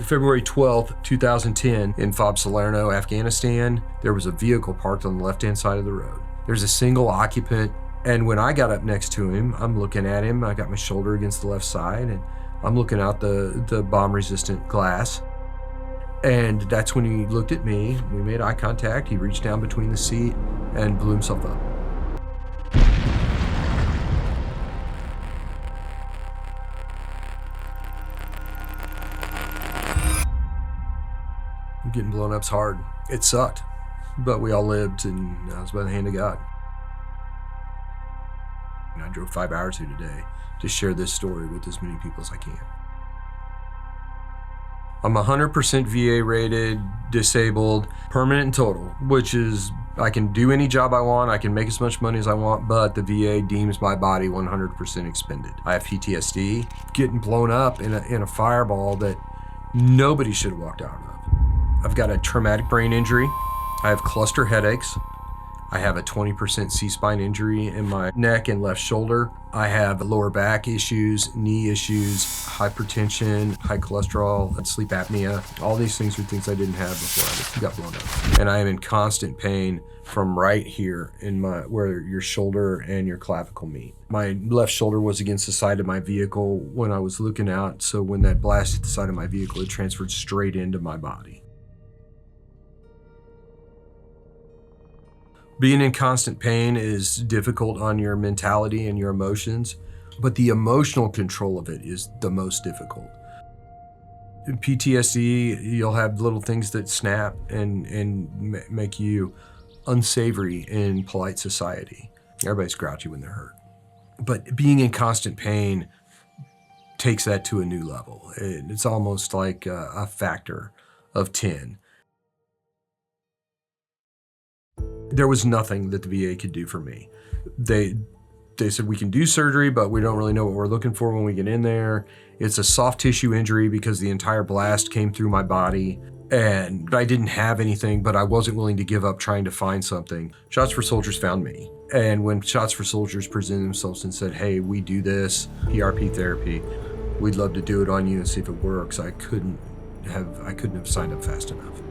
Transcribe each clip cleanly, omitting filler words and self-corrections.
February 12th, 2010, in Fob Salerno, Afghanistan, there was a vehicle parked on the left-hand side of the road. There's a single occupant, and when I got up next to him, I'm looking at him, I got my shoulder against the left side, and I'm looking out the bomb-resistant glass. And that's when he looked at me, we made eye contact, he reached down between the seat and blew himself up. Getting blown up's hard. It sucked, but we all lived, and that was by the hand of God. And I drove 5 hours here today to share this story with as many people as I can. I'm 100% VA rated, disabled, permanent and total, which is I can do any job I want, I can make as much money as I want, but the VA deems my body 100% expended. I have PTSD, getting blown up in a fireball that nobody should have walked out of. I've got a traumatic brain injury. I have cluster headaches. I have a 20% C-spine injury in my neck and left shoulder. I have lower back issues, knee issues, hypertension, high cholesterol, and sleep apnea. All these things are things I didn't have before I got blown up. And I am in constant pain from right here in where your shoulder and your clavicle meet. My left shoulder was against the side of my vehicle when I was looking out, so when that blast hit the side of my vehicle, it transferred straight into my body. Being in constant pain is difficult on your mentality and your emotions, but the emotional control of it is the most difficult. In PTSD, you'll have little things that snap and make you unsavory in polite society. Everybody's grouchy when they're hurt. But being in constant pain takes that to a new level. It's almost like a factor of 10. There was nothing that the VA could do for me. They said, we can do surgery, but we don't really know what we're looking for when we get in there. It's a soft tissue injury because the entire blast came through my body, and I didn't have anything, but I wasn't willing to give up trying to find something. Shots for Soldiers found me. And when Shots for Soldiers presented themselves and said, hey, we do this, PRP therapy, we'd love to do it on you and see if it works, I couldn't have signed up fast enough.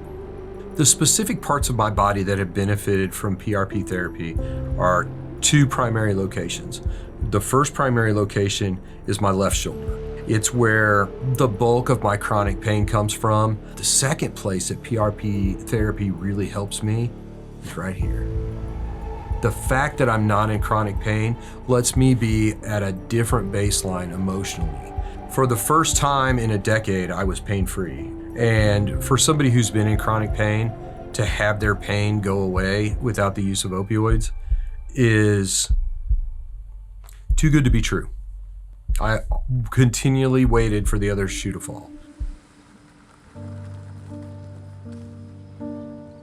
The specific parts of my body that have benefited from PRP therapy are two primary locations. The first primary location is my left shoulder. It's where the bulk of my chronic pain comes from. The second place that PRP therapy really helps me is right here. The fact that I'm not in chronic pain lets me be at a different baseline emotionally. For the first time in a decade, I was pain-free. And for somebody who's been in chronic pain, to have their pain go away without the use of opioids is too good to be true. I continually waited for the other shoe to fall.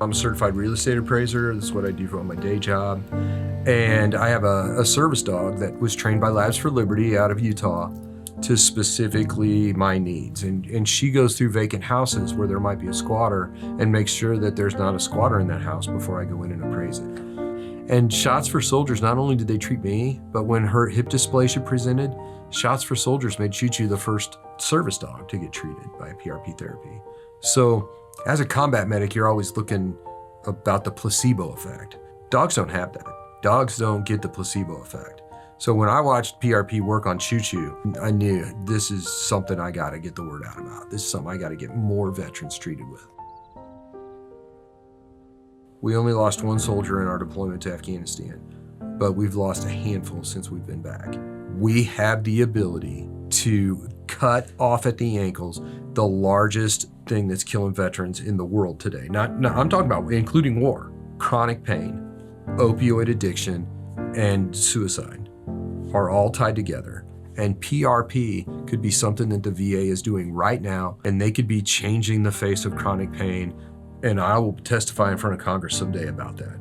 I'm a certified real estate appraiser. That's what I do for my day job. And I have a service dog that was trained by Labs for Liberty out of Utah to specifically my needs. And she goes through vacant houses where there might be a squatter and makes sure that there's not a squatter in that house before I go in and appraise it. And Shots for Soldiers, not only did they treat me, but when her hip dysplasia presented, Shots for Soldiers made Choo Choo the first service dog to get treated by PRP therapy. So as a combat medic, you're always looking about the placebo effect. Dogs don't have that. Dogs don't get the placebo effect. So when I watched PRP work on Choo Choo, I knew this is something I gotta get the word out about. This is something I gotta get more veterans treated with. We only lost one soldier in our deployment to Afghanistan, but we've lost a handful since we've been back. We have the ability to cut off at the ankles the largest thing that's killing veterans in the world today. I'm talking about including war, chronic pain, opioid addiction, and suicide are all tied together. And PRP could be something that the VA is doing right now, and they could be changing the face of chronic pain. And I will testify in front of Congress someday about that,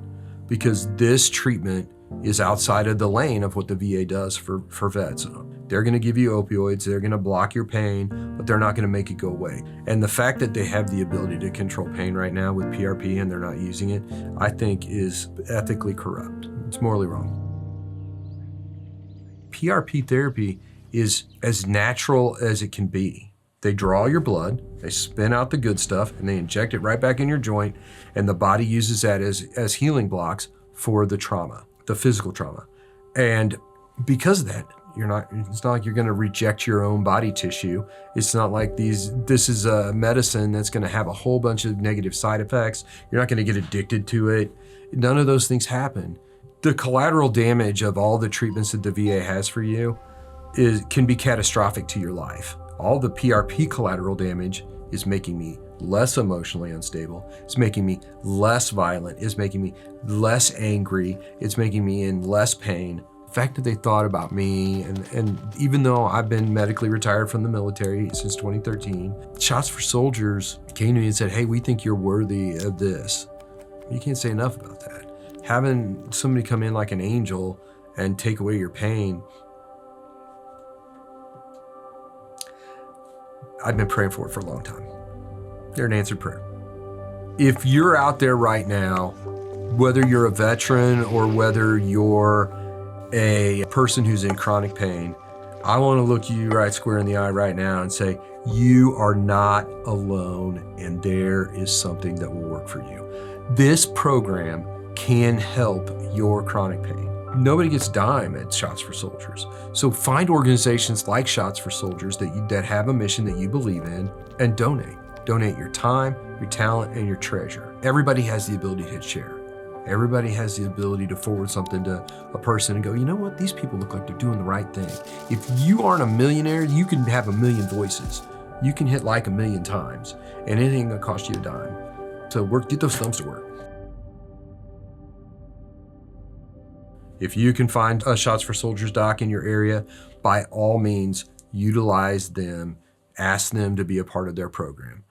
because this treatment is outside of the lane of what the VA does for vets. They're gonna give you opioids, they're gonna block your pain, but they're not gonna make it go away. And the fact that they have the ability to control pain right now with PRP and they're not using it, I think is ethically corrupt. It's morally wrong. PRP therapy is as natural as it can be. They draw your blood, they spin out the good stuff, and they inject it right back in your joint, and the body uses that as healing blocks for the trauma, the physical trauma. And because of that, it's not like you're going to reject your own body tissue. It's not like this is a medicine that's going to have a whole bunch of negative side effects. You're not going to get addicted to it. None of those things happen. The collateral damage of all the treatments that the VA has for you can be catastrophic to your life. All the PRP collateral damage is making me less emotionally unstable. It's making me less violent. It's making me less angry. It's making me in less pain. The fact that they thought about me, and even though I've been medically retired from the military since 2013, Shots for Soldiers came to me and said, hey, we think you're worthy of this. You can't say enough about that. Having somebody come in like an angel and take away your pain, I've been praying for it for a long time. They're an answered prayer. If you're out there right now, whether you're a veteran or whether you're a person who's in chronic pain, I want to look you right square in the eye right now and say, you are not alone, and there is something that will work for you. This program can help your chronic pain. Nobody gets dime at Shots for Soldiers. So find organizations like Shots for Soldiers that have a mission that you believe in, and donate. Donate your time, your talent, and your treasure. Everybody has the ability to hit share. Everybody has the ability to forward something to a person and go, you know what? These people look like they're doing the right thing. If you aren't a millionaire, you can have a million voices. You can hit like a million times, and it ain't gonna cost you a dime. So get those thumbs to work. If you can find a Shots for Soldiers doc in your area, by all means, utilize them. Ask them to be a part of their program.